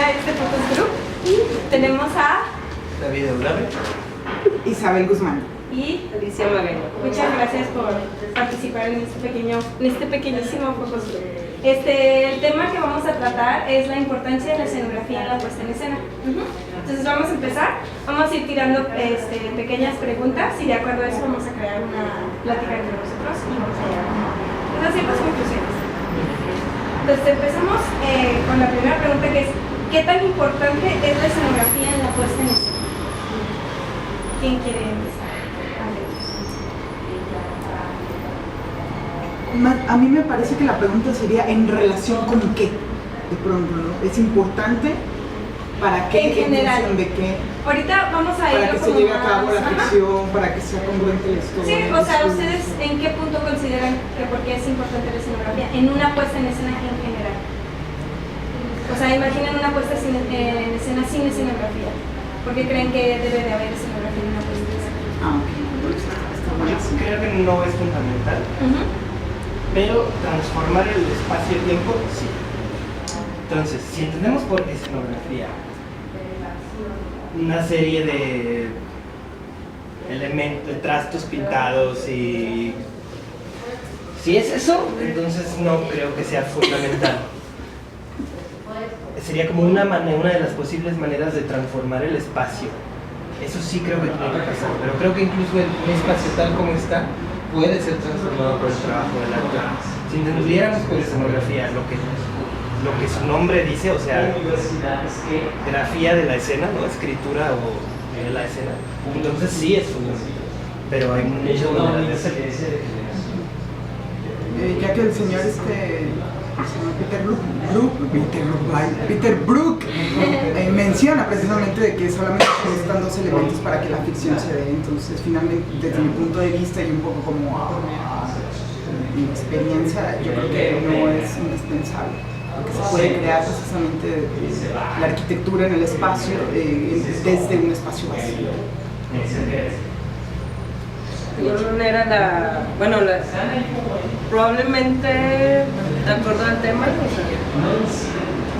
a este Focus Group. Tenemos a David Eulabe, Isabel Guzmán y Alicia Magaña. muchas gracias por participar en este pequeñísimo Focus Group. El tema que vamos a tratar es la importancia de la escenografía en la puesta en escena. Entonces vamos a empezar, vamos a ir tirando pequeñas preguntas y de acuerdo a eso vamos a crear una plática entre nosotros y vamos a llegar a ciertas conclusiones. Entonces empezamos con la primera pregunta, que es ¿qué tan importante es la escenografía en la puesta en escena? ¿Quién quiere empezar? A mí me parece que la pregunta sería ¿en relación con qué? De pronto, ¿no? ¿Es importante? ¿Para qué? En general. ¿En función de qué? Ahorita vamos a ir Para que se lleve a cabo la ficción, para que sea congruente la historia. Sí, o sea, ¿ustedes en qué punto consideran que por qué es importante la escenografía en una puesta en escena en general? O sea, imaginen una puesta en escena sin escenografía. ¿Por qué creen que debe de haber escenografía en una puesta en escena? Ah, ok. Está yo buenísimo. creo que no es fundamental, pero transformar el espacio-tiempo sí. Entonces, si entendemos por escenografía una serie de elementos, de trastos pintados y si es eso, entonces no creo que sea fundamental. Sería como una de las posibles maneras de transformar el espacio. Eso sí creo que tiene que pasar, pero creo que incluso el espacio tal como está puede ser transformado por el trabajo del actor. Si entendiéramos por escenografía lo que su nombre dice, o sea, grafía de la escena, ¿no? Escritura de la escena, entonces sí es fundamental, pero hay muchas maneras de hacerlo. Ya que el señor Peter Brook menciona precisamente de que solamente se necesitan dos elementos para que la ficción se dé, entonces finalmente desde mi punto de vista y un poco como mi experiencia, yo creo que no es indispensable, porque se puede crear precisamente la arquitectura en el espacio desde un espacio vacío. De alguna manera probablemente de acuerdo al tema,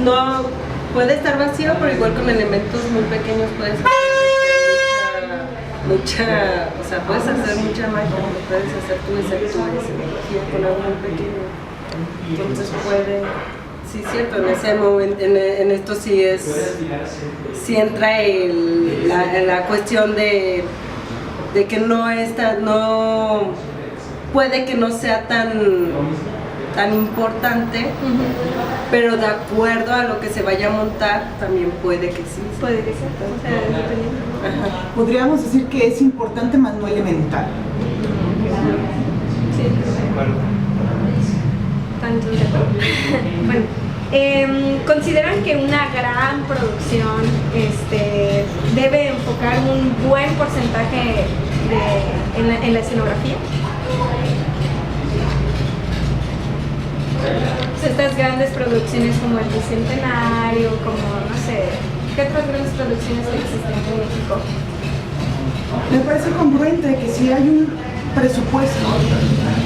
no puede estar vacío, pero igual con elementos muy pequeños puedes hacer mucha, o sea, puedes hacer mucha magia, puedes hacer tu escenografía con algo muy pequeño. Entonces puede, sí, cierto, en ese momento, en esto sí entra la cuestión de que no puede que no sea tan importante, pero de acuerdo a lo que se vaya a montar también puede que sí. Puede que sea, o sea, dependiendo. Ajá. Podríamos decir que es importante, mas no elemental. Sí. Bueno, Bueno, ¿consideran que una gran producción debe enfocar un buen porcentaje en la escenografía? Pues estas grandes producciones como el Bicentenario, como no sé, ¿qué otras grandes producciones existen en México? Me parece congruente que si hay un presupuesto,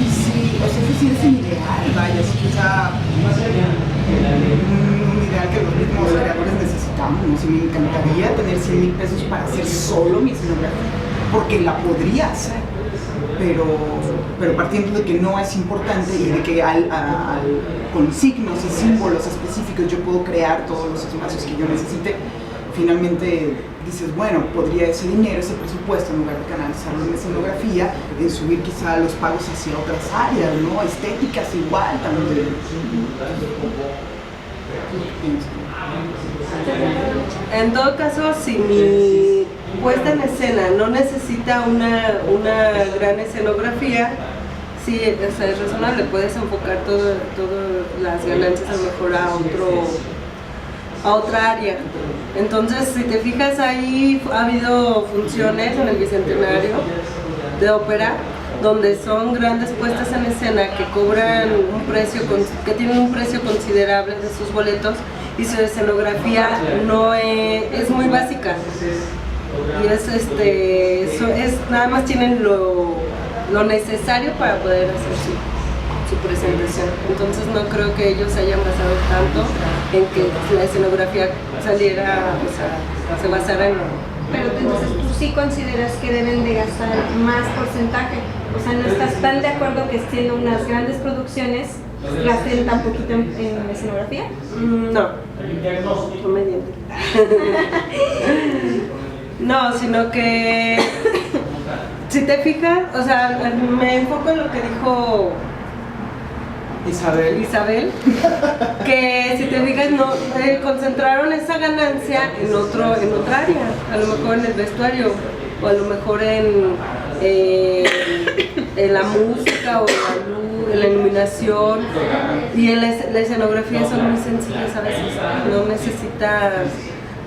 sí, o sea, es decir, es un ideal, vaya, es quizá un ideal que los mismos creadores necesitamos, ¿no? Si me encantaría tener 100,000 pesos para hacer solo mi escenografía, porque la podría hacer, pero partiendo de que no es importante y de que con signos y símbolos específicos yo puedo crear todos los espacios que yo necesite, finalmente dices, bueno, podría ese dinero, ese presupuesto, en lugar de canalizarlo en escenografía, en subir quizá los pagos hacia otras áreas, ¿no? Estéticas igual también. En todo caso, si mi puesta en escena no necesita una gran escenografía, sí, o sea, es razonable, puedes enfocar todas las ganancias a lo mejor a otra área. Entonces, si te fijas, ahí ha habido funciones en el Bicentenario de ópera donde son grandes puestas en escena que cobran que tienen un precio considerable de sus boletos y su escenografía no es muy básica y nada más tienen lo necesario para poder hacer su presentación. Entonces no creo que ellos se hayan basado tanto en que la escenografía saliera, o sea, se basara en... Pero entonces tú sí consideras que deben de gastar más porcentaje. O sea, no estás tan de acuerdo que siendo unas grandes producciones gasten tan poquito en escenografía. No, no me entiendo. No, sino que si te fijas, o sea, me enfoco en lo que dijo Isabel, que si te fijas no concentraron esa ganancia en otra área, a lo mejor en el vestuario o a lo mejor en la música o la luz, en la iluminación, y en la escenografía son muy sencillas a veces,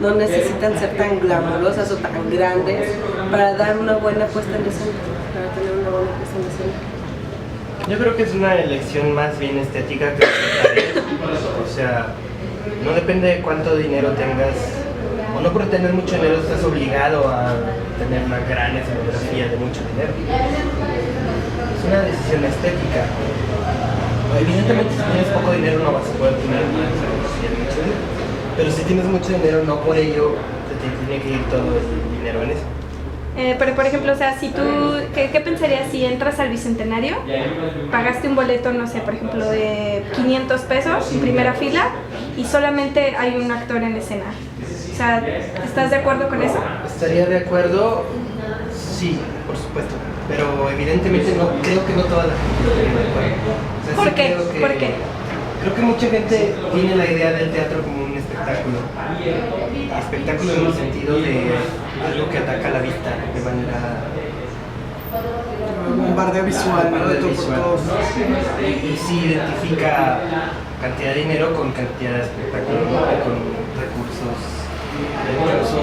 no necesitan ser tan glamurosas o tan grandes para dar una buena puesta en escena, para tener una buena puesta en escena. Yo creo que es una elección más bien estética que monetaria. O sea, no depende de cuánto dinero tengas, o no por tener mucho dinero estás obligado a tener una gran escenografía de mucho dinero. Es una decisión estética. Evidentemente si tienes poco dinero no vas a poder tener una escenografía de mucho dinero. Pero si tienes mucho dinero, no por ello te tiene que ir todo el dinero en eso. Pero por ejemplo, o sea, si tú, ¿qué pensarías si entras al Bicentenario, pagaste un boleto, no sé, por ejemplo, de 500 pesos en primera fila y solamente hay un actor en escena? O sea, ¿estás de acuerdo con eso? Estaría de acuerdo, sí, por supuesto. Pero evidentemente no creo que no toda la gente estaría de acuerdo. O sea, ¿Por sí qué? creo que- ¿Por qué? Creo que mucha gente tiene la idea del teatro como un espectáculo. Espectáculo en el sentido de algo que ataca la vista de manera Bombardeo visual, ¿no? De todo por visual. todos. Y sí identifica cantidad de dinero con cantidad de espectáculo, ¿no? Con recursos, incluso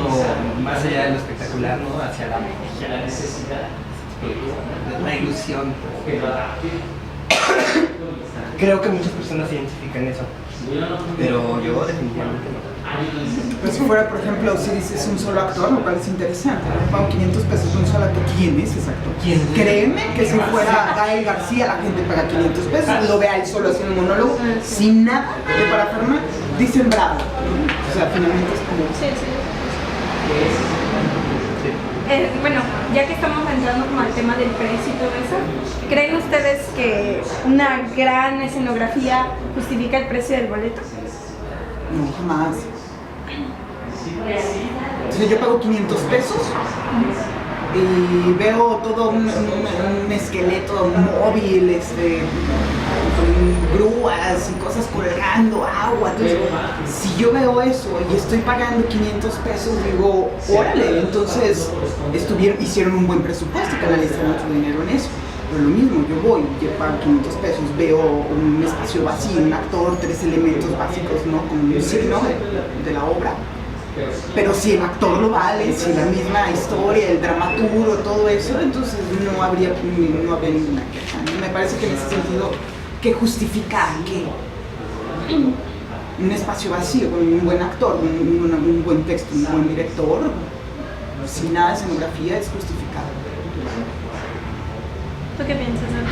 más allá de lo espectacular, ¿no? Hacia la la ilusión. Creo que muchas personas identifican eso, pero yo definitivamente no. Pero si fuera, por ejemplo, si dices un solo actor, lo cual es interesante, ¿no? Pago 500 pesos de un solo actor. ¿Quién es ese actor? ¿Quién? Créeme que si fuera Gael García, la gente paga 500 pesos, lo ve a él solo haciendo un monólogo, sin nada de parafernalia, dicen bravo. O sea, finalmente es como... Sí, sí. Bueno, ya que estamos entrando como al tema del precio y todo eso, ¿creen ustedes que una gran escenografía justifica el precio del boleto? No, jamás. O sea, yo pago 500 pesos y veo todo un esqueleto móvil, con grúas y cosas colgando, agua. Entonces, si yo veo eso y estoy pagando 500 pesos, digo, órale, entonces hicieron un buen presupuesto y canalizaron mucho dinero en eso. Pero lo mismo, yo pago 500 pesos, veo un espacio vacío, un actor, 3 elementos básicos, ¿no? Como un signo de la obra. Pero si el actor lo vale, si la misma historia, el dramaturgo, todo eso, entonces no habría ninguna queja. Me parece que en ese sentido, que justifica que un espacio vacío, con un buen actor, un buen texto, un buen director, sin nada de escenografía es justificado. ¿Tú qué piensas, Ana?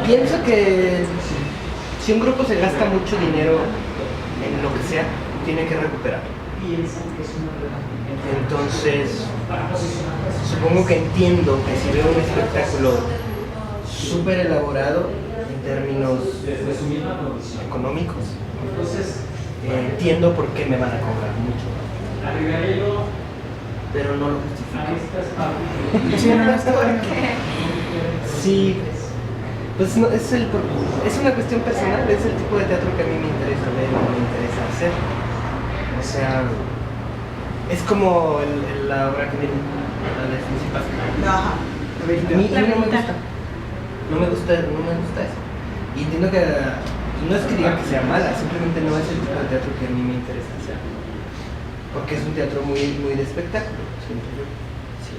Pienso que si un grupo se gasta mucho dinero en lo que sea, tiene que recuperar. Entonces, supongo que entiendo que si veo un espectáculo súper elaborado en términos económicos, entiendo por qué me van a cobrar mucho. Pero no lo justifico. Sí, no, es Sí, pues no, es una cuestión personal, es el tipo de teatro que a mí me interesa ver, me interesa hacer. O sea, es como la obra que viene, la de Principal. Ajá. A mí no me gusta. No me gusta eso. Y entiendo que no es que diga que sea mala, simplemente no es el tipo de teatro que a mí me interesa hacer. Porque es un teatro muy de espectáculo, siento yo. Sí.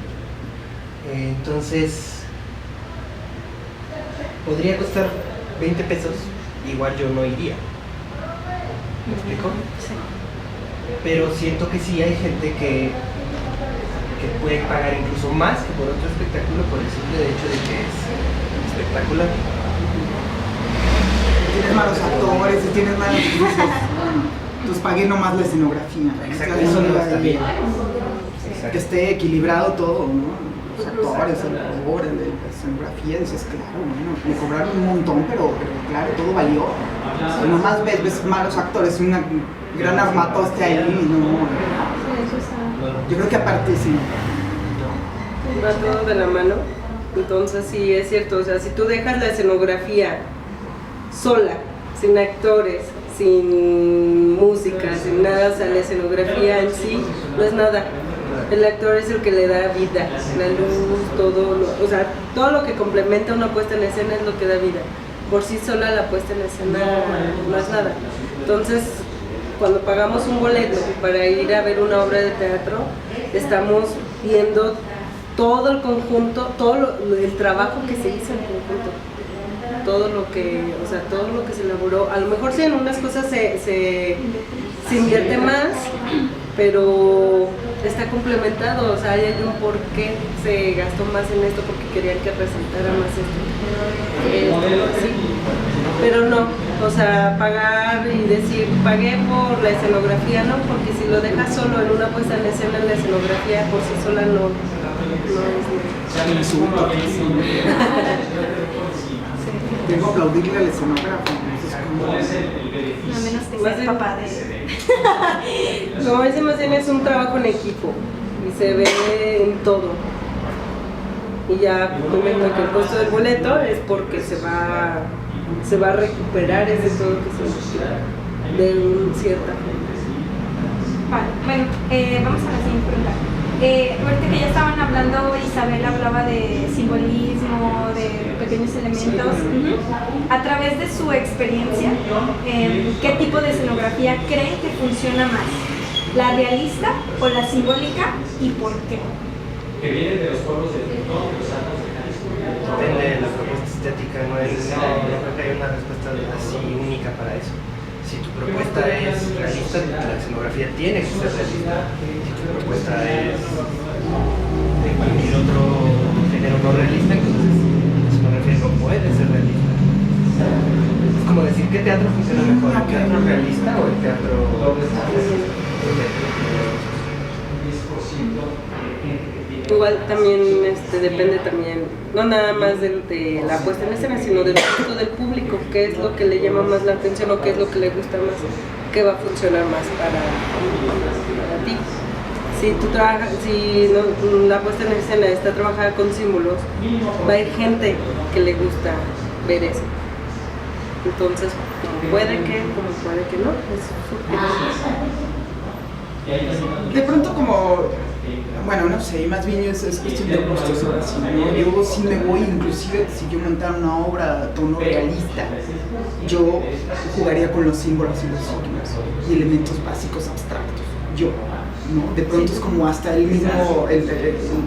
Entonces, podría costar 20 pesos, igual yo no iría. ¿Me explico? Sí. Pero siento que sí hay gente que que puede pagar incluso más que por otro espectáculo por el simple hecho de que es espectacular. Tienes malos actores, tienes malos pues pagué nomás la escenografía. Exacto, eso no está bien. Que esté equilibrado todo, ¿no? Los actores, el color, la escenografía, dices, claro, bueno, me cobraron un montón, pero claro, todo valió. Si nomás ves malos actores, una gran armatoste ahí, no. Yo creo que aparte sí. Va todo de la mano. Entonces sí, es cierto, o sea, si tú dejas la escenografía sola, sin actores, sin música, sin nada, o sea, la escenografía en sí no es nada. El actor es el que le da vida, la luz, o sea, todo lo que complementa una puesta en escena es lo que da vida. Por sí sola la puesta en escena no es nada. Entonces, cuando pagamos un boleto para ir a ver una obra de teatro, estamos viendo todo el conjunto, el trabajo que se hizo en conjunto. Todo lo que se elaboró. A lo mejor sí en unas cosas se invierte más, pero está complementado, o sea, hay un por qué se gastó más en esto, porque querían que resaltara más esto. Sí. Pero no, o sea, pagar y decir, pagué por la escenografía, no, porque si lo dejas solo en una puesta en escena, en la escenografía por sí sola no es Tengo que aplaudirle al escenógrafo. A menos que seas papá de... Como decimos, es un trabajo en equipo y se ve en todo. Y ya comento que el costo del boleto es porque se va a recuperar ese todo que se necesita de cierta forma. Vale, bueno, vamos a la siguiente pregunta. Ahorita que ya estaban hablando, Isabel hablaba de simbolismo, de pequeños elementos. A través de su experiencia, ¿qué tipo de escenografía creen que funciona más? ¿La realista o la simbólica? ¿Y por qué? Depende de la propuesta estética, no creo que haya una respuesta así única para eso. Si tu propuesta es realista, la escenografía tiene que ser realista. Si tu propuesta es de cualquier otro género no realista, entonces la escenografía no puede ser realista. Es como decir, ¿qué teatro funciona mejor? ¿El teatro realista o el teatro...? Igual también depende también, no nada más de la puesta en escena, sino del gusto del público, qué es lo que le llama más la atención o qué es lo que le gusta más, qué va a funcionar más para ti. Si la puesta en escena está trabajada con símbolos, va a ir gente que le gusta ver eso. Entonces, como puede que no, es De pronto como, bueno, no sé, más bien es cuestión de gustos ahora sí, ¿no? Yo sí me voy, inclusive si yo montara una obra a tono realista, yo jugaría con los símbolos y los signos y elementos básicos abstractos, ¿no? De pronto es como hasta el mismo,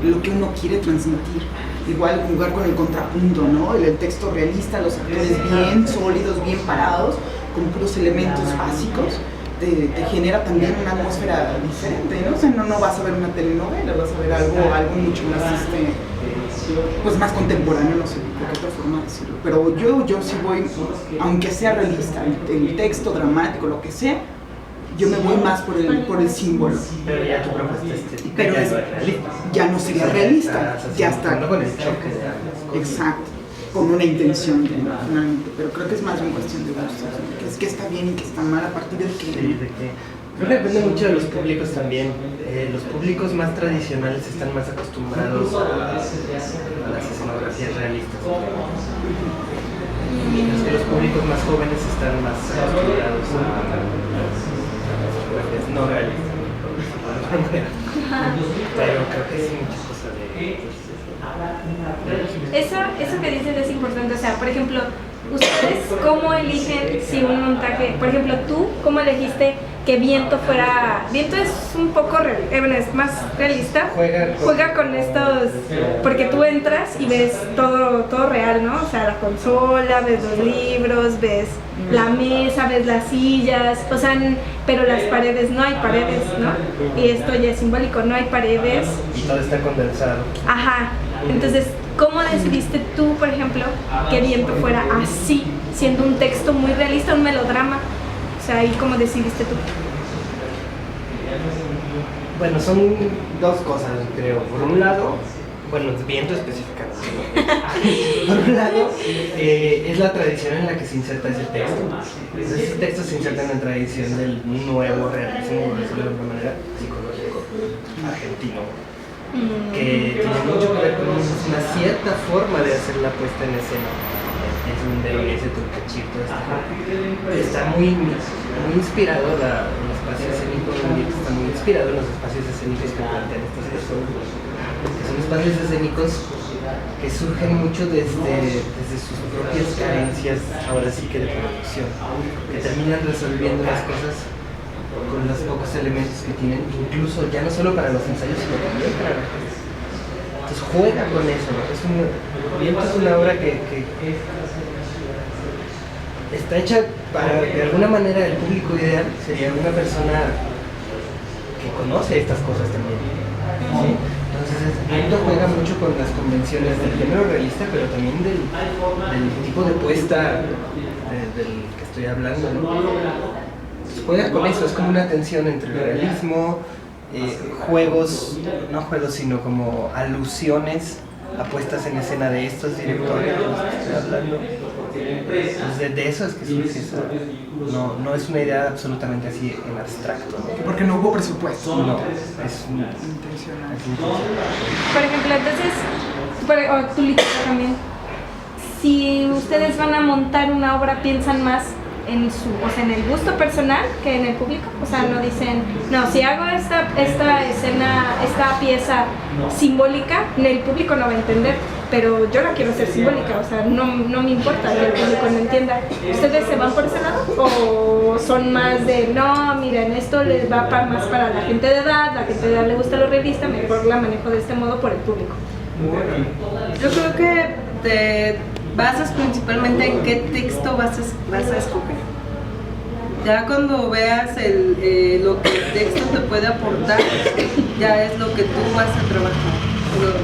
lo que uno quiere transmitir. Igual jugar con el contrapunto, ¿no? El texto realista, los actores bien sólidos, bien parados, con puros elementos básicos. Te genera también una atmósfera diferente, ¿no? O sea, no vas a ver una telenovela, vas a ver algo mucho más, pues más contemporáneo, no sé de qué otra forma decirlo. Pero yo sí voy, aunque sea realista, el texto dramático, lo que sea, yo me voy más por el símbolo. Pero ya tu propuesta estética pero ya no es realista. Ya no sería realista, ya está. Con el choque de ambas cosas. Exacto, con una intención finalmente, pero creo que es más una cuestión de gustos, ¿no? Que es que está bien y que está mal a partir del que... Sí, creo que depende mucho de los públicos también. Los públicos más tradicionales están más acostumbrados a las escenografías realistas. Mientras que los públicos más jóvenes están más acostumbrados a las escenografías no realistas. Pero creo que es mucha cosa de... Eso que dices es importante, o sea, por ejemplo, ¿ustedes cómo eligen si un montaje, por ejemplo, tú, cómo elegiste que Viento fuera... Viento es un poco, bueno, es más realista, juega con estos, porque tú entras y ves todo real, ¿no? O sea, la consola, ves los libros, ves la mesa, ves las sillas, o sea, pero las paredes, no hay paredes, ¿no? Y esto ya es simbólico, no hay paredes. Y todo está condensado. Ajá, entonces, ¿cómo decidiste tú, por ejemplo, que Viento fuera así, siendo un texto muy realista, un melodrama? O sea, ¿y cómo decidiste tú? Bueno, son dos cosas, creo. Por un lado, bueno, Viento específicamente. Por un lado, es la tradición en la que se inserta ese texto. Ese texto se inserta en la tradición del nuevo realismo, por decirlo de alguna manera, psicológico, argentino, que tiene mucho que ver con una cierta forma de hacer la puesta en escena. Es un Veronese, Turcachito, está muy inspirado en el espacio escénico, está muy inspirado en los espacios escénicos que plantean estos textos, que son espacios escénicos que surgen mucho desde sus propias carencias, ahora sí que de producción, que terminan resolviendo las cosas con los pocos elementos que tienen, incluso ya no solo para los ensayos, sino también para la gente. Entonces juega con eso, ¿no? Viento es una obra que está hecha para, de alguna manera, el público ideal sería una persona que conoce estas cosas también, ¿sí? Entonces Viento juega mucho con las convenciones del género realista, pero también del tipo de puesta del que estoy hablando, ¿no? Entonces, juega con eso, es como una tensión entre el realismo, sino como alusiones a puestas en escena de estos directores de los que estoy hablando. Entonces, de eso es que surge eso. No es una idea absolutamente así en abstracto, ¿no? Porque no hubo presupuesto. No, es Intencional. Por ejemplo, entonces, o tú, Licha, también, si ustedes van a montar una obra, piensan más en en el gusto personal que en el público, o sea, no dicen, no, si hago esta escena, esta pieza simbólica, el público no va a entender, pero yo la quiero hacer simbólica, o sea, no me importa que el público no entienda. ¿Ustedes se van por ese lado? ¿O son más de, no, miren, esto les va más para la gente de edad, la gente de edad le gusta lo realista, mejor la manejo de este modo por el público? Yo creo que te basas principalmente en qué texto vas a escoger. Ya cuando veas lo que el texto te puede aportar, ya es lo que tú vas a trabajar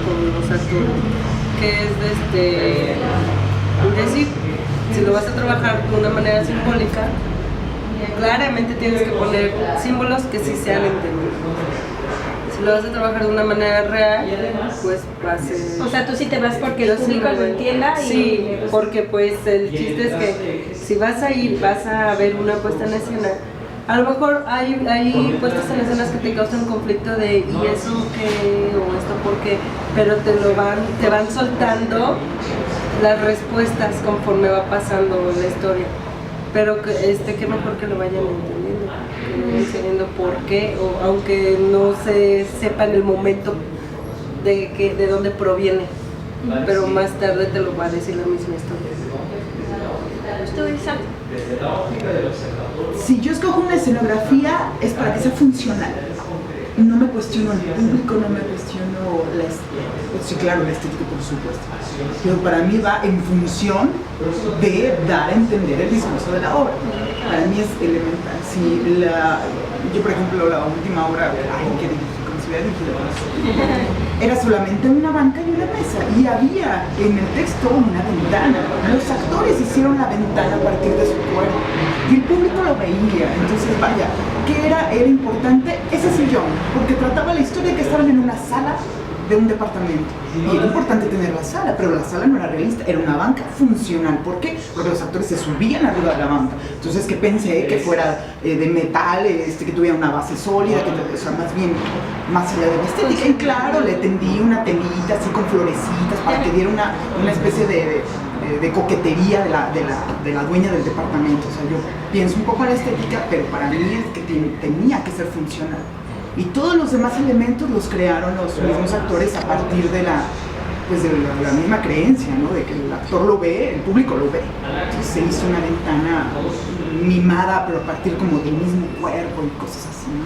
con los actores, que es decir, si lo vas a trabajar de una manera simbólica, claramente tienes que poner símbolos que sí sean entendidos. Si lo vas a trabajar de una manera real, pues va a ser... O sea, tú sí te vas porque el público lo entienda y... Sí, porque pues el chiste es que si vas a ir, vas a ver una puesta en escena, a lo mejor hay puestas en escenas que te causan conflicto de ¿y eso qué? O esto por qué, pero te van soltando las respuestas conforme va pasando la historia. Pero qué mejor que lo vayan entendiendo, que vayan entendiendo por qué, o aunque no se sepa en el momento de dónde proviene, pero más tarde te lo va a decir la misma historia. ¿Tú, Isa? Si yo escojo una escenografía es para que sea funcional. No me cuestiono el público, no me cuestiono sí, claro, la estética, por supuesto. Pero para mí va en función de dar a entender el discurso de la obra. Para mí es elemental. Si yo, por ejemplo, la última obra que dirigí, como se hubiera dirigido, era solamente una banca y una mesa. Y había en el texto una ventana. Los actores hicieron la ventana a partir de su cuerpo. Y el público lo veía. Entonces, vaya, ¿qué era importante? Ese sillón, porque trataba la historia que estaban en una sala de un departamento. Y era importante tener la sala, pero la sala no era realista, era una banca funcional. ¿Por qué? Porque los actores se subían arriba de la banca. Entonces, que pensé que fuera de metal, que tuviera una base sólida, o sea, más bien, más allá de la estética. Y claro, le tendí una telita así con florecitas para que diera una especie de coquetería de la dueña del departamento. O sea, yo pienso un poco en la estética, pero para mí es que tenía que ser funcional. Y todos los demás elementos los crearon los mismos actores a partir de pues de la misma creencia, ¿no? De que el actor lo ve, el público lo ve. Entonces se hizo una ventana mimada, pero a partir como del mismo cuerpo y cosas así, ¿no?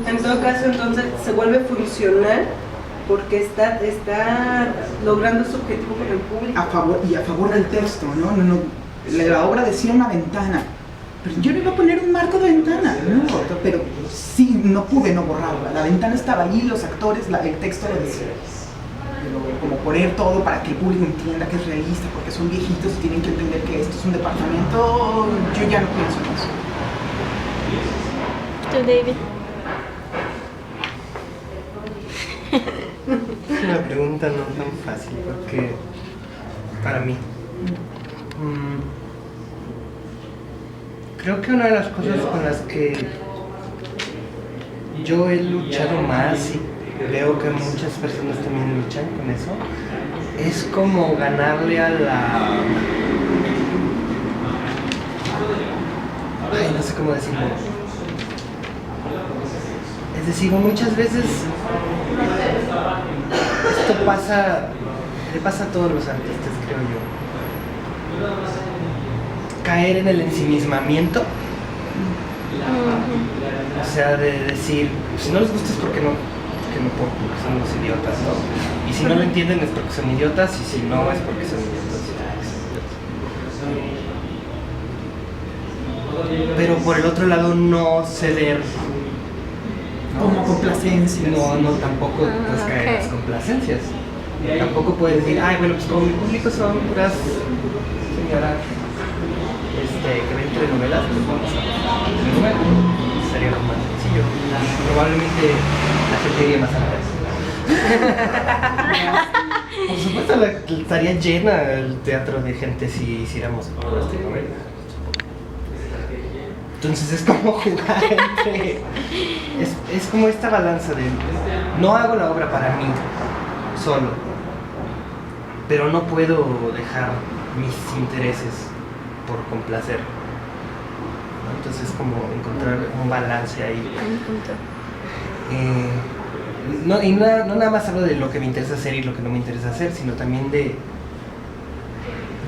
En todo caso, entonces, se vuelve funcional porque está logrando su objetivo con el público. A favor del texto, ¿no? La obra decía una ventana, pero yo no iba a poner un marco de ventana, ¿no? Pero sí, no pude no borrarla. La ventana estaba ahí, los actores, el texto lo decía. Pero como poner todo para que el público entienda que es realista, porque son viejitos y tienen que entender que esto es un departamento, yo ya no pienso en eso. ¿Tú, David? Es una pregunta no tan fácil porque para mí creo que una de las cosas con las que yo he luchado más y veo que muchas personas también luchan con eso es como ganarle a no sé cómo decirlo. Es decir, muchas veces esto le pasa a todos los artistas, creo yo. Caer en el ensimismamiento. O sea, de decir, si no les gusta es porque son unos idiotas, ¿no? Y si no lo entienden es porque son idiotas, y si no es porque son idiotas. Pero por el otro lado, no ceder. Como complacencias. No, tampoco puedes caer en las complacencias. Tampoco puedes decir, ay, bueno, pues como mi público son puras señoras que ven telenovelas, pues vamos a telenovelas. Sería lo más sencillo. Probablemente la gente iría más a ver. Por supuesto, estaría llena el teatro de gente si hiciéramos puras telenovelas. Entonces es como jugar entre... Es como esta balanza de... No hago la obra para mí, solo. Pero no puedo dejar mis intereses por complacer. Entonces es como encontrar un balance ahí. No nada más hablo de lo que me interesa hacer y lo que no me interesa hacer, sino también de...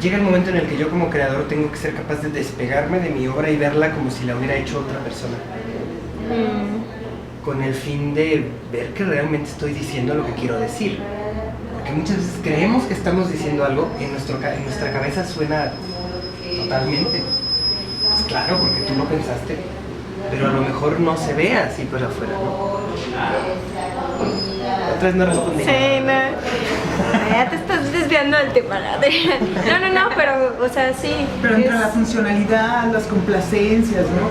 Llega el momento en el que yo como creador tengo que ser capaz de despegarme de mi obra y verla como si la hubiera hecho otra persona. Con el fin de ver que realmente estoy diciendo lo que quiero decir. Porque muchas veces creemos que estamos diciendo algo y en nuestra cabeza suena totalmente. Pues claro, porque tú lo pensaste. Pero a lo mejor no se ve así por afuera, ¿no? Otra vez no respondí. Sí, no. Ya te estás desviando del tema, Adrián. No, pero, o sea, sí. Pero entre la funcionalidad, las complacencias, ¿no?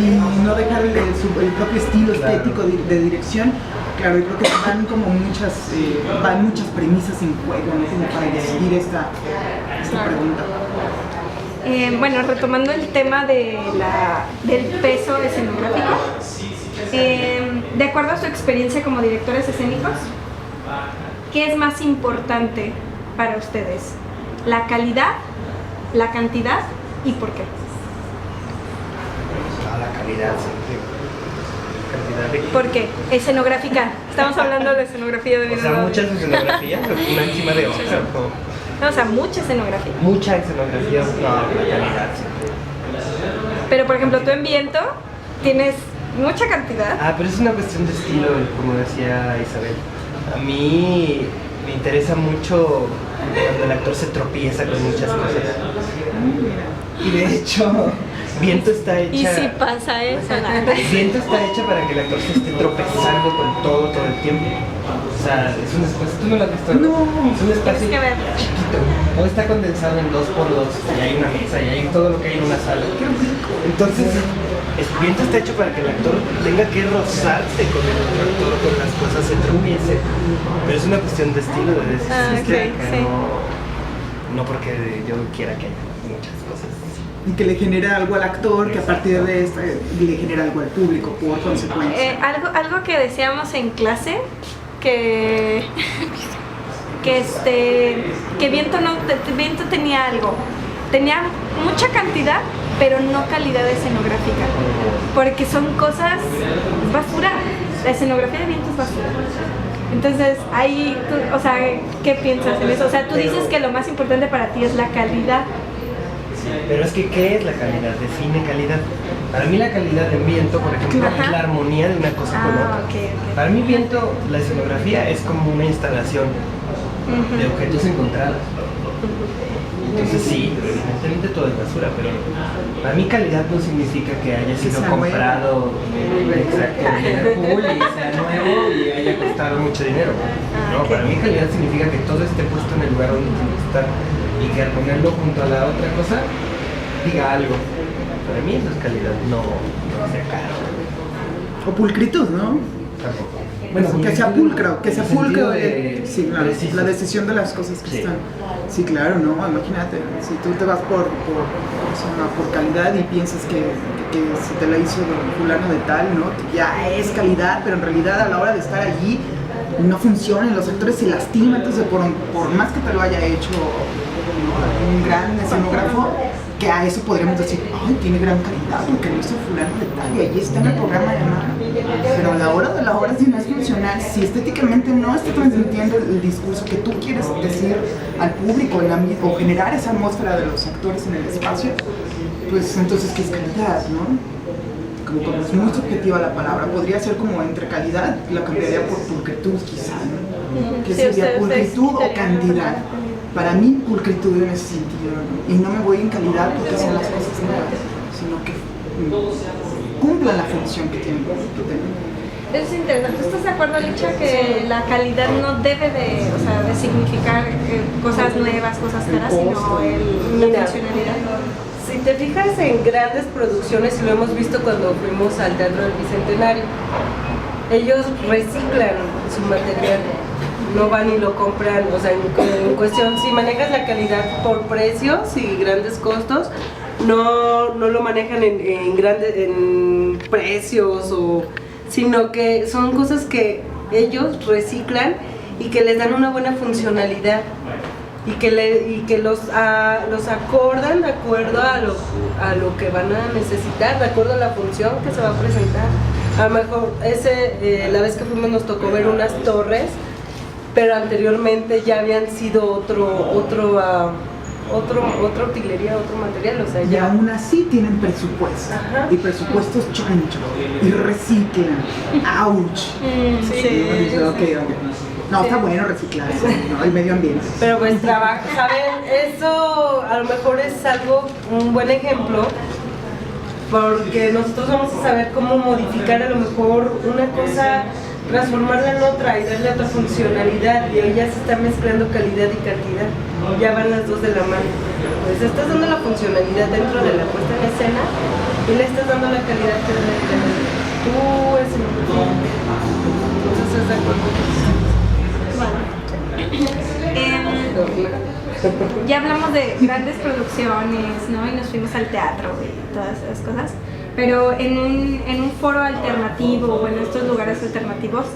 Y no dejar el propio estilo estético de dirección, claro, yo creo que van como muchas premisas en juego, ¿no? Como para decidir esta pregunta. Bueno, retomando el tema del peso escenográfico, de acuerdo a su experiencia como directores escénicos, ¿qué es más importante para ustedes? ¿La calidad, la cantidad y por qué? La calidad, sí. ¿Por qué? Escenográfica. Estamos hablando de escenografía de O sea, muchas escenografías, una encima de otra. No, o sea, mucha escenografía. Mucha escenografía, no, la calidad, sí. Pero, por ejemplo, tú en Viento tienes mucha cantidad. Pero es una cuestión de estilo, como decía Isabel. A mí me interesa mucho cuando el actor se tropieza con muchas cosas. Y de hecho, Viento está hecha... Y si pasa eso, Viento está hecha para que el actor se esté tropezando con todo el tiempo. O sea, es un espacio, tú no lo has visto. No. Es un espacio Tienes que ver. chiquito. Todo está condensado en 2x2 y hay una mesa y hay todo lo que hay en una sala. Entonces, el Viento está hecho para que el actor tenga que rozarse con el otro actor, con las cosas, se tropiece. Pero es una cuestión de estilo, de decisión. Sí. No porque yo quiera que haya muchas cosas. Y que le genera algo al actor, que a partir de esto le genera algo al público, por consecuencia. Algo que decíamos en clase, que Viento tenía algo. Tenía mucha cantidad, pero no calidad escenográfica. Porque son cosas basura. La escenografía de Viento es basura. Entonces, ahí, o sea, ¿qué piensas en eso? O sea, tú dices que lo más importante para ti es la calidad. Pero es que, ¿qué es la calidad? Define calidad. Para mí la calidad de viento, por ejemplo, Ajá. es la armonía de una cosa con otra. Ok. Para mí viento, la escenografía es como una instalación de objetos encontrados. Entonces sí, pero evidentemente todo es basura, pero para mí calidad no significa que haya sido sea comprado exacto en Liverpool y sea nuevo y haya costado mucho dinero. No, para mí calidad significa que todo esté puesto en el lugar donde tiene que estar y que al ponerlo junto a la otra cosa diga algo. Para mí eso es calidad, no sea caro. O pulcritud, ¿no? Tampoco. Que sea pulcro, que sea pulcro. Sí, claro, preciso. la decisión de las cosas que Sí. están. Sí, claro, no, imagínate, si tú te vas por calidad y piensas que si te la hizo fulano de tal, ¿no? Que ya es calidad, pero en realidad a la hora de estar allí no funciona, los actores se lastiman, entonces por más que te lo haya hecho, ¿no?, un gran escenógrafo, que a eso podríamos decir, ay, tiene gran calidad porque lo hizo fulano de tal y allí está en el programa de nada. Pero a la hora de la hora, si no es funcional, si estéticamente no está transmitiendo el discurso que tú quieres decir al público o generar esa atmósfera de los actores en el espacio, pues entonces ¿qué es calidad, no? Como es muy subjetiva la palabra, podría ser como entre calidad, la cambiaría por pulcritud quizá, ¿no? ¿Qué sería pulcritud o cantidad? Para mí pulcritud en ese sentido, ¿no? Y no me voy en calidad porque sean las cosas nuevas, sino que cumplan la función que tienen. Eso es interesante. ¿Tú estás de acuerdo, Licha, que la calidad no debe de, o sea, de significar cosas nuevas, cosas caras, sino la Mira, funcionalidad? Si te fijas en grandes producciones, y lo hemos visto cuando fuimos al Teatro del Bicentenario, ellos reciclan su material, no van y lo compran, o sea, en cuestión, si manejas la calidad por precios y grandes costos, no lo manejan en precios, sino que son cosas que ellos reciclan y que les dan una buena funcionalidad y que los acordan de acuerdo a lo que van a necesitar, de acuerdo a la función que se va a presentar. A lo mejor la vez que fuimos nos tocó ver unas torres, pero anteriormente ya habían sido otra utilería, otro material, o sea, Y ya. aún así tienen presupuesto, Ajá. y presupuestos chonchos, y reciclan. ¡Auch! Sí. Ok. No, está bueno reciclar, ¿no? El medio ambiente. Pero pues ¿saben? Eso a lo mejor es un buen ejemplo, porque nosotros vamos a saber cómo modificar a lo mejor una cosa, transformarla en otra y darle otra funcionalidad, y ahí ya se está mezclando calidad y cantidad, ya van las dos de la mano. Pues estás dando la funcionalidad dentro de la puesta en escena y le estás dando la calidad que debe tener tú, entonces estás de acuerdo. Ya hablamos de grandes producciones, ¿no? Y nos fuimos al teatro y todas esas cosas. Pero en un foro alternativo o en estos lugares alternativos,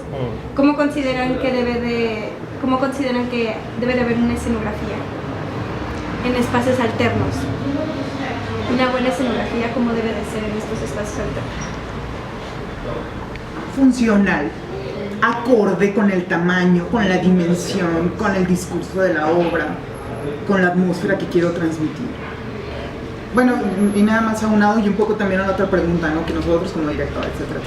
¿cómo consideran que debe de haber una escenografía en espacios alternos? Una buena escenografía, ¿cómo debe de ser en estos espacios alternos? Funcional, acorde con el tamaño, con la dimensión, con el discurso de la obra, con la atmósfera que quiero transmitir. Bueno, y nada más aunado y un poco también a la otra pregunta, ¿no?, que nosotros como directores, etc.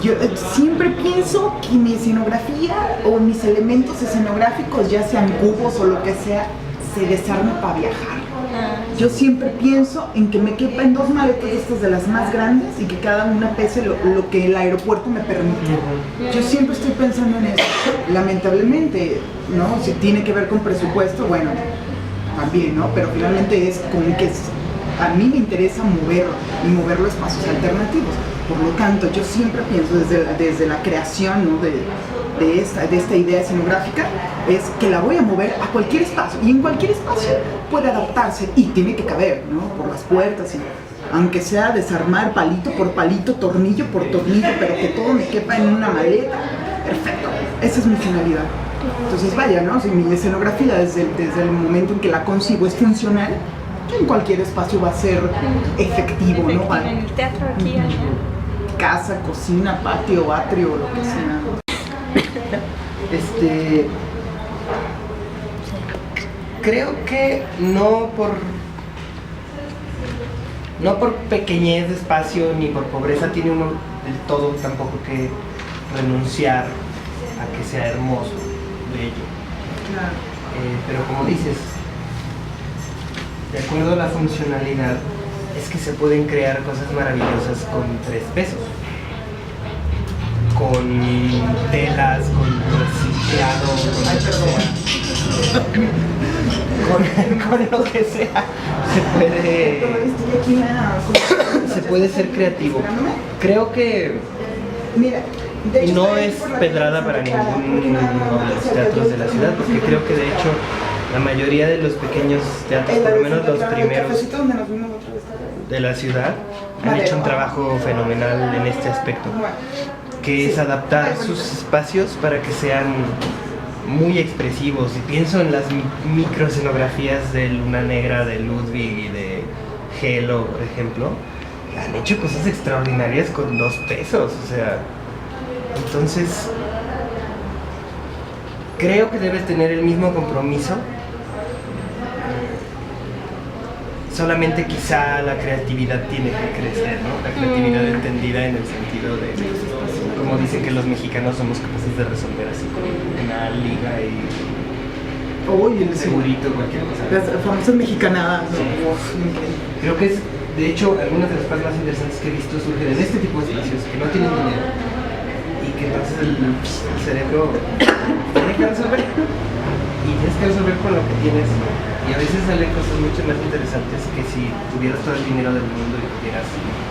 Yo siempre pienso que mi escenografía o mis elementos escenográficos, ya sean cubos o lo que sea, se desarman para viajar. Yo siempre pienso en que me quepa en 2 maletas de estas de las más grandes y que cada una pese lo que el aeropuerto me permite. Yo siempre estoy pensando en eso. Lamentablemente, ¿no?, si tiene que ver con presupuesto, bueno, también, ¿no? Pero finalmente es como que a mí me interesa moverlo a espacios alternativos. Por lo tanto, yo siempre pienso desde la creación, ¿no?, de esta idea escenográfica, es que la voy a mover a cualquier espacio, y en cualquier espacio puede adaptarse y tiene que caber, ¿no?, por las puertas, y aunque sea desarmar palito por palito, tornillo por tornillo, pero que todo me quepa en una maleta. Perfecto, esa es mi finalidad. Entonces vaya, ¿no?, si mi escenografía desde el momento en que la concibo es funcional, en cualquier espacio va a ser efectivo, ¿no? En el teatro, aquí, allá. Casa, cocina, patio, atrio, lo que sea. Creo que no por pequeñez de espacio ni por pobreza tiene uno del todo tampoco que renunciar a que sea hermoso, bello. Claro. Pero como dices, de acuerdo a la funcionalidad, es que se pueden crear cosas maravillosas con 3 pesos. Con telas, con reciclado, con lo que sea, se puede ser creativo. Creo que Mira, de hecho, no es pedrada para ninguno de los teatros de la ciudad, porque creo que de hecho la mayoría de los pequeños teatros, por lo menos los primeros de la ciudad, han hecho un trabajo fenomenal en este aspecto, que es adaptar sus espacios para que sean muy expresivos. Y pienso en las microescenografías de Luna Negra, de Ludwig y de Gelo, por ejemplo. Han hecho cosas extraordinarias con 2 pesos, o sea, entonces creo que debes tener el mismo compromiso, solamente quizá la creatividad tiene que crecer, ¿no? La creatividad entendida en el sentido de, como dicen que los mexicanos somos capaces de resolver así con una liga y Oye, segurito, cualquier cosa. Las famosas mexicanadas, ¿no? Sí. Creo que es, de hecho, algunas de las cosas más interesantes que he visto surgen en este tipo de espacios que no tienen dinero y que entonces el cerebro tiene que resolver y tienes que resolver con lo que tienes, y a veces salen cosas mucho más interesantes que si tuvieras todo el dinero del mundo y pudieras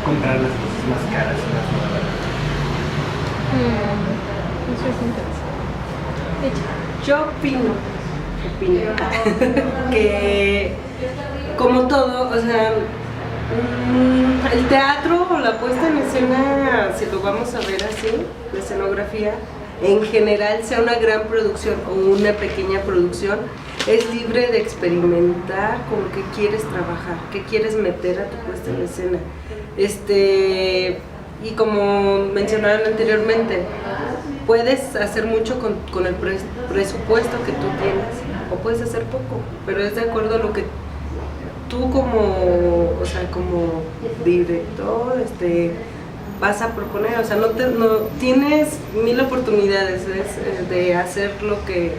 comprar las cosas más caras y más baratas. Eso es interesante. De hecho, Yo opino que como todo, o sea, el teatro o la puesta en escena, si lo vamos a ver así, la escenografía, en general, sea una gran producción o una pequeña producción, es libre de experimentar con lo que quieres trabajar, qué quieres meter a tu puesta en escena. Y como mencionaron anteriormente, puedes hacer mucho con el presupuesto que tú tienes, o puedes hacer poco, pero es de acuerdo a lo que tú como director vas a proponer. O sea, no tienes 1000 oportunidades de hacer lo que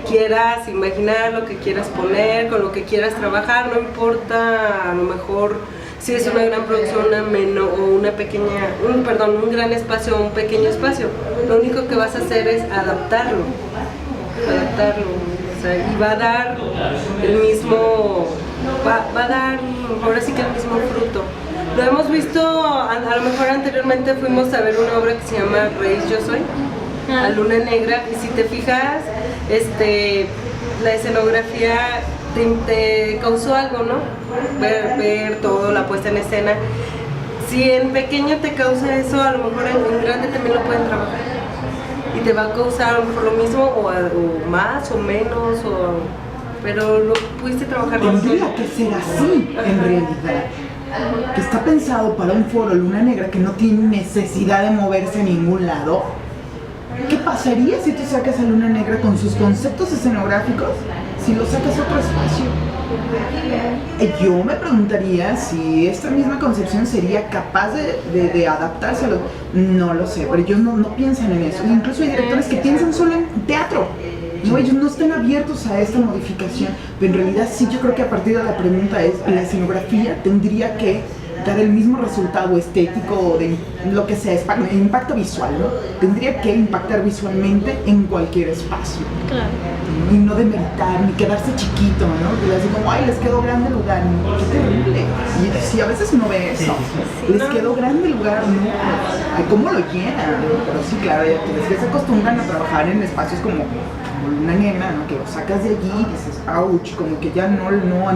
quieras imaginar, lo que quieras poner, con lo que quieras trabajar. No importa a lo mejor si es una gran producción, un gran espacio o un pequeño espacio. Lo único que vas a hacer es adaptarlo, o sea, y va a dar el mismo, va a dar ahora sí que el mismo fruto. Lo hemos visto, a lo mejor anteriormente fuimos a ver una obra que se llama Reis Yo Soy, a Luna Negra, y si te fijas, la escenografía te causó algo, ¿no? Ver todo, la puesta en escena. Si en pequeño te causa eso, a lo mejor en grande también lo pueden trabajar. Y te va a causar a lo mejor lo mismo, o más, o menos, pero lo pudiste trabajar. Tendría que ser así, en realidad. Que está pensado para un foro Luna Negra que no tiene necesidad de moverse a ningún lado. ¿Qué pasaría si tú sacas a Luna Negra con sus conceptos escenográficos si lo sacas a otro espacio? Yo me preguntaría si esta misma concepción sería capaz de adaptarse a los... No lo sé, pero ellos no piensan en eso. Incluso hay directores que piensan solo en teatro. No, ellos no están abiertos a esta modificación, pero en realidad sí, yo creo que a partir de la pregunta es, la escenografía tendría que dar el mismo resultado estético, de lo que sea, impacto visual, ¿no? Tendría que impactar visualmente en cualquier espacio. claro. Y no demeritar, ni quedarse chiquito, ¿no? Que así como, ay, les quedó grande el lugar, ¿no? Qué terrible. Y sí, a veces uno ve eso. Les quedó grande el lugar, ¿no? Ay, ¿cómo lo llenan? Pero sí, claro, ya que se acostumbran a trabajar en espacios como Luna Negra, ¿no? Que lo sacas de allí y dices, ouch, como que ya no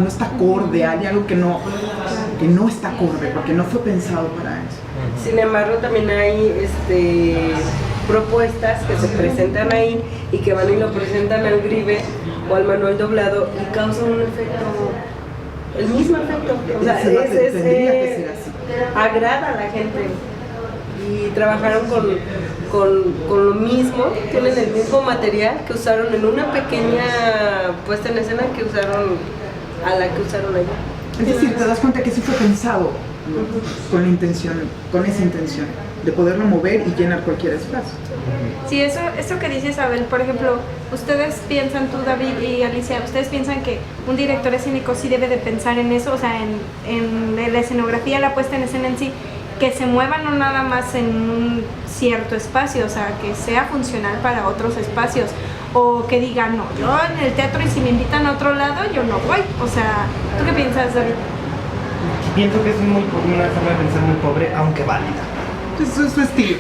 está acorde, hay algo que no está acorde, porque no fue pensado para eso. Sin embargo, también hay propuestas que se presentan ahí y que van y lo presentan al grive o al manual doblado y causan un efecto, el mismo efecto. O sea, Tendría que ser así. agrada a la gente. y trabajaron con lo mismo, tienen el mismo material que usaron en una pequeña puesta en escena que usaron a la que usaron allá. Es decir, te das cuenta que sí fue pensado con la intención, con esa intención de poderlo mover y llenar cualquier espacio. Sí, eso que dice Isabel, por ejemplo, ustedes piensan, tú David y Alicia, ustedes piensan que un director escénico sí debe de pensar en eso, o sea, en la escenografía, la puesta en escena en sí, que se mueva no nada más en un cierto espacio, o sea, que sea funcional para otros espacios, o que digan, no, yo en el teatro y si me invitan a otro lado, yo no voy, o sea, ¿tú qué piensas, David? Pienso que es una forma de pensar muy pobre, aunque válida. Eso es su estilo.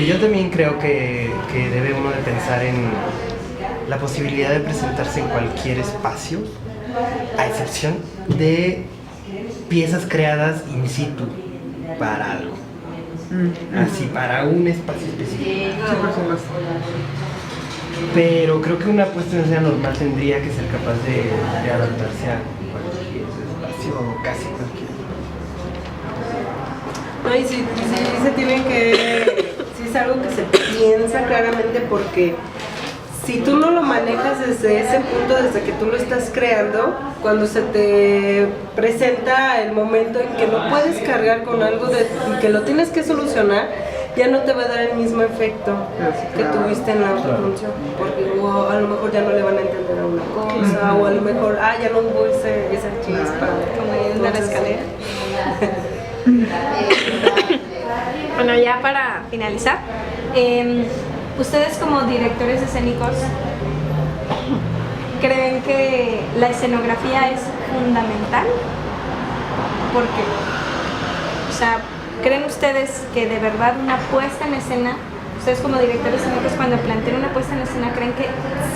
Yo también creo que debe uno de pensar en la posibilidad de presentarse en cualquier espacio, a excepción de piezas creadas in situ para algo. Así, para un espacio específico. Pero creo que una puesta en escena normal tendría que ser capaz de adaptarse a cualquier espacio o casi cualquier. No, y sí se tiene que, sí es algo que se piensa claramente, porque si tú no lo manejas desde ese punto, desde que tú lo estás creando, cuando se te presenta el momento en que no puedes cargar con algo y que lo tienes que solucionar, ya no te va a dar el mismo efecto que tuviste en la otra función, porque a lo mejor ya no le van a entender a una cosa, o a lo mejor, ya no hubo esa chispa, Como en la escalera. Bueno, ya para finalizar, ustedes como directores escénicos, ¿creen que la escenografía es fundamental? ¿Por qué? O sea, ¿creen ustedes que de verdad una puesta en escena, ustedes como directores escénicos cuando plantean una puesta en escena, creen que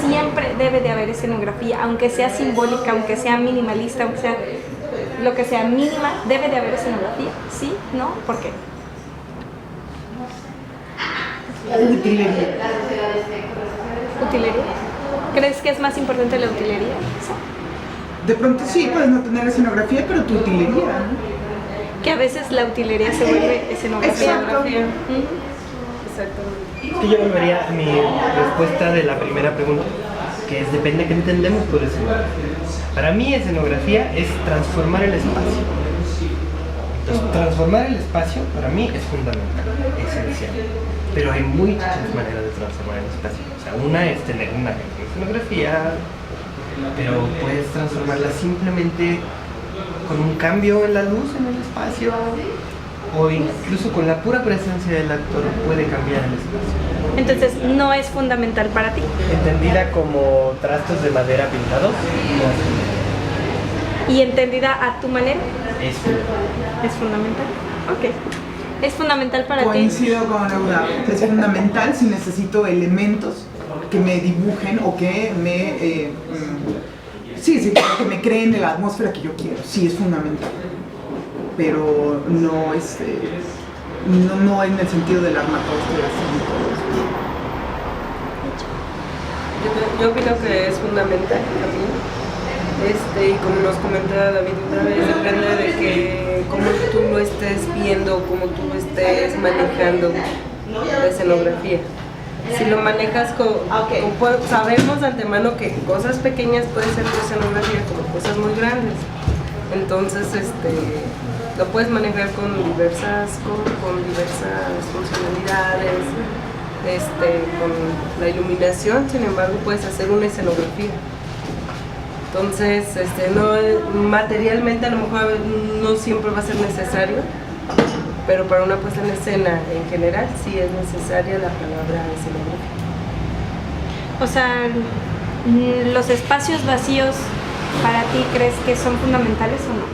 siempre debe de haber escenografía, aunque sea simbólica, aunque sea minimalista, aunque sea lo que sea mínima, debe de haber escenografía? ¿Sí? ¿No? ¿Por qué? Utilería. ¿Utilería? ¿Crees que es más importante la utilería? De pronto sí, puedes no tener escenografía, pero tu utilería, ¿no? Que a veces la utilería se vuelve escenografía. Exacto. Exactamente. Es que yo volvería a mi respuesta de la primera pregunta, que es depende de qué entendemos por escenografía. Para mí escenografía es transformar el espacio. Entonces, transformar el espacio para mí es fundamental, esencial. Pero hay muchas maneras de transformar el espacio. O sea, una es tener una escenografía, pero puedes transformarla simplemente con un cambio en la luz en el espacio, o incluso con la pura presencia del actor puede cambiar el espacio. Entonces, no es fundamental para ti. Entendida como trastos de madera pintados, no Y entendida a tu manera, es fundamental. es fundamental. Ok. Es fundamental para ti. Coincido con Laura, es fundamental si necesito elementos que me dibujen o que me que me creen la atmósfera que yo quiero. Sí, es fundamental, pero no no en el sentido del armatoste así. Yo opino que es fundamental también. Y como nos comentaba David una vez, depende de que cómo tú lo estés viendo, cómo tú lo estés manejando la escenografía. Si lo manejas sabemos de antemano que cosas pequeñas pueden ser tu escenografía como cosas muy grandes. Entonces, lo puedes manejar con diversas funcionalidades, con la iluminación, sin embargo, puedes hacer una escenografía. Entonces, materialmente a lo mejor no siempre va a ser necesario, pero para una puesta en escena en general sí es necesaria la palabra escenografía. O sea, ¿los espacios vacíos para ti crees que son fundamentales o no?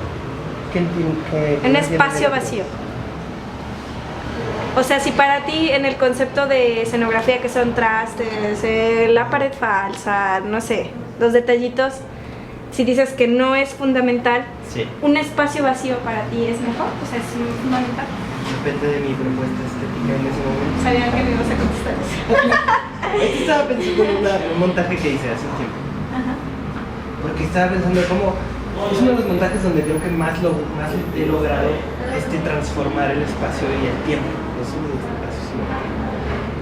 Un espacio vacío. O sea, si para ti en el concepto de escenografía, que son trastes, la pared falsa, no sé, los detallitos, si dices que no es fundamental, Sí. ¿un espacio vacío para ti es mejor? O sea, es fundamental. Depende de mi propuesta estética en ese momento. Sabía que me ibas a contestar eso. Es que estaba pensando en un montaje que hice hace un tiempo. Ajá. Porque estaba pensando cómo es uno de los montajes donde creo que más he logrado transformar el espacio y el tiempo, no solo los espacios, sino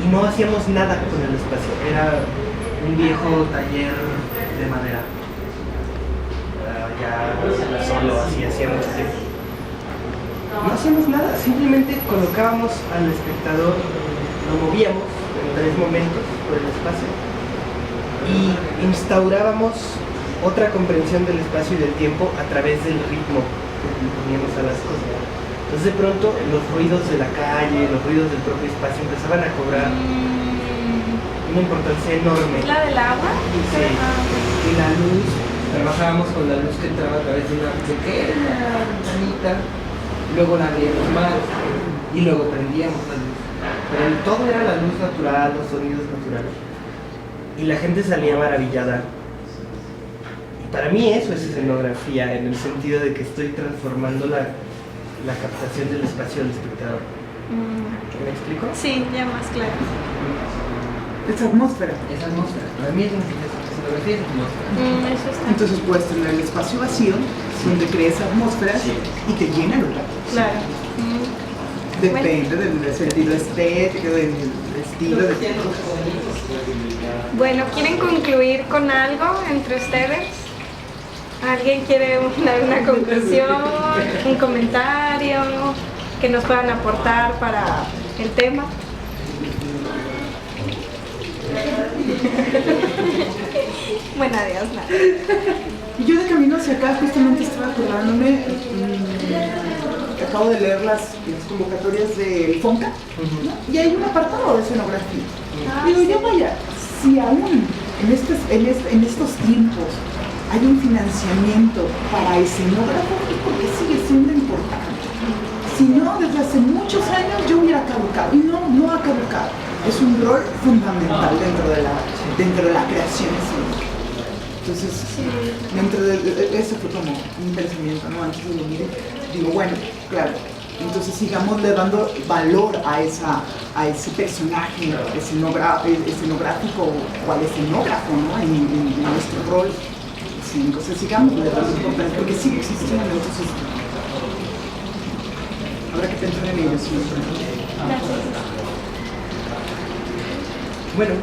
y no hacíamos nada con el espacio, era un viejo taller de madera, ya solo así hacía mucho tiempo. No hacíamos nada, simplemente colocábamos al espectador, lo movíamos en 3 momentos por el espacio y instaurábamos otra comprensión del espacio y del tiempo a través del ritmo que le poníamos a las cosas. Entonces de pronto los ruidos de la calle, los ruidos del propio espacio empezaban a cobrar una importancia enorme. ¿La del agua? Sí, y la luz, trabajábamos con la luz que entraba a través de una pequeña ventanita, luego la abríamos más y luego prendíamos la luz. Pero todo era la luz natural, los sonidos naturales. Y la gente salía maravillada. Y para mí eso es escenografía, en el sentido de que estoy transformando la captación del espacio del espectador. ¿Me explico? Sí, ya más claro. Esa atmósfera. Esa atmósfera. Para mí es escenografía es atmósfera. Eso está. Entonces puedes tener el espacio vacío, donde crees atmósfera y te llena el lugar. Claro. Depende del sentido estético, del estilo de Bueno, ¿quieren concluir con algo entre ustedes? ¿Alguien quiere dar una conclusión, un comentario que nos puedan aportar para el tema? Bueno, adiós, nada. Y yo de camino hacia acá justamente estaba acordándome, que acabo de leer las convocatorias del FONCA, ¿no? Y hay un apartado de escenografía. Digo, yo vaya, si aún en estos tiempos hay un financiamiento para escenógrafos, es porque sigue siendo importante. Si no, desde hace muchos años yo hubiera caducado, y no ha caducado. Es un rol fundamental dentro de la creación escénica. Entonces, eso fue como un pensamiento, ¿no? Antes de venir, digo, bueno, claro, entonces sigamosle dando valor a ese personaje escenográfico o al escenógrafo, ¿no? En nuestro rol. Sí, entonces sigamosle dando importancia, porque sigue existiendo, entonces habrá que pensar en ello siempre. Bueno,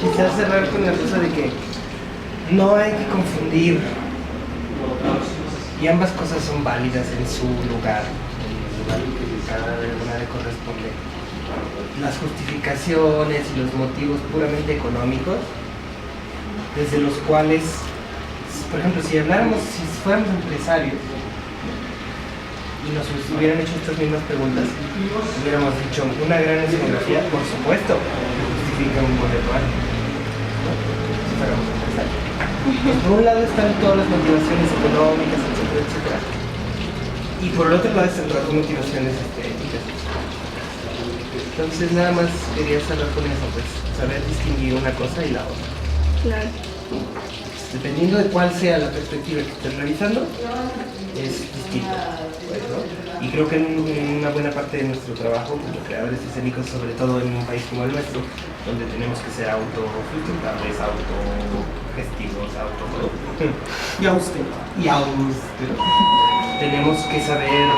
quizás cerrar con la cosa de que no hay que confundir, y ambas cosas son válidas en su lugar, en el lugar que cada una le corresponde. Las justificaciones y los motivos puramente económicos, desde los cuales, por ejemplo, si fuéramos empresarios y nos hubieran hecho estas mismas preguntas, hubiéramos dicho, una gran escenografía, por supuesto, justifica un boleto alto, ¿no? Si fuéramos empresarios. Pues por un lado están todas las motivaciones económicas, etcétera, etcétera. Y por el otro lado están todas las motivaciones estéticas. Entonces nada más quería cerrar con eso, pues, saber distinguir una cosa y la otra. Claro. Dependiendo de cuál sea la perspectiva que estés revisando, es distinto, pues, ¿no? Y creo que en una buena parte de nuestro trabajo como creadores escénicos, sobre todo en un país como el nuestro, donde tenemos que ser autosustentables, autogestivos, Y a usted. tenemos que saber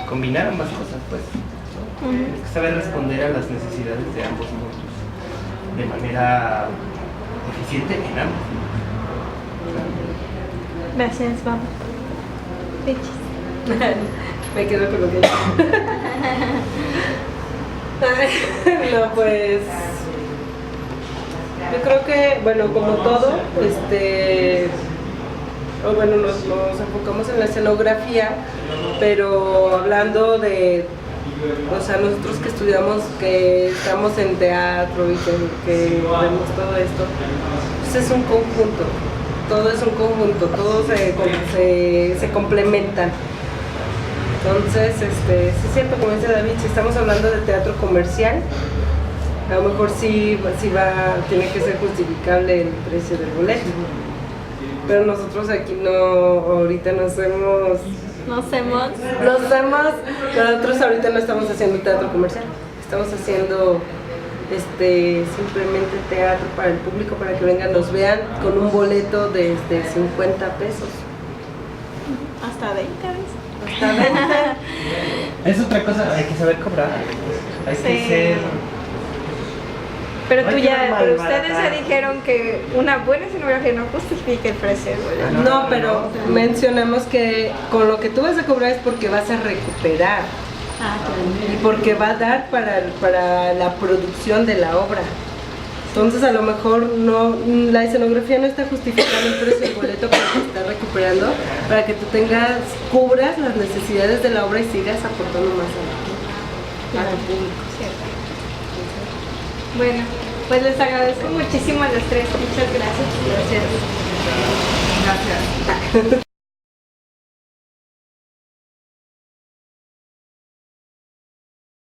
combinar ambas cosas, pues, ¿no? Tenemos que saber responder a las necesidades de ambos mundos de manera eficiente en ambos. Gracias, vamos. Me quedo con lo que no, pues yo creo que, bueno, como todo, nos enfocamos en la escenografía, pero hablando de, o sea, nosotros que estudiamos, que estamos en teatro y que vemos todo esto, pues es un conjunto, todo es un conjunto, todos se complementan. Entonces, sí es cierto, como dice David, si estamos hablando de teatro comercial, a lo mejor tiene que ser justificable el precio del boleto. Pero nosotros aquí ahorita nosotros ahorita no estamos haciendo teatro comercial, estamos haciendo simplemente teatro para el público, para que vengan, nos vean con un boleto desde 50 pesos. Hasta 20 veces. hasta venta. Es otra cosa, hay que saber cobrar. Hay Sí. que ser. Pero Hay tú que ya, pero malbaratar. ustedes ya dijeron que una buena escenografía no justifica el precio. ¿Verdad? No, pero mencionamos que con lo que tú vas a cobrar es porque vas a recuperar Ah, claro. y porque va a dar para la producción de la obra. Entonces a lo mejor no, la escenografía no está justificando el precio del boleto, pero se está recuperando para que tú cubras las necesidades de la obra y sigas aportando más a tu público. Cierto. Bueno, pues les agradezco muchísimo a los tres. Muchas gracias. Gracias. Gracias.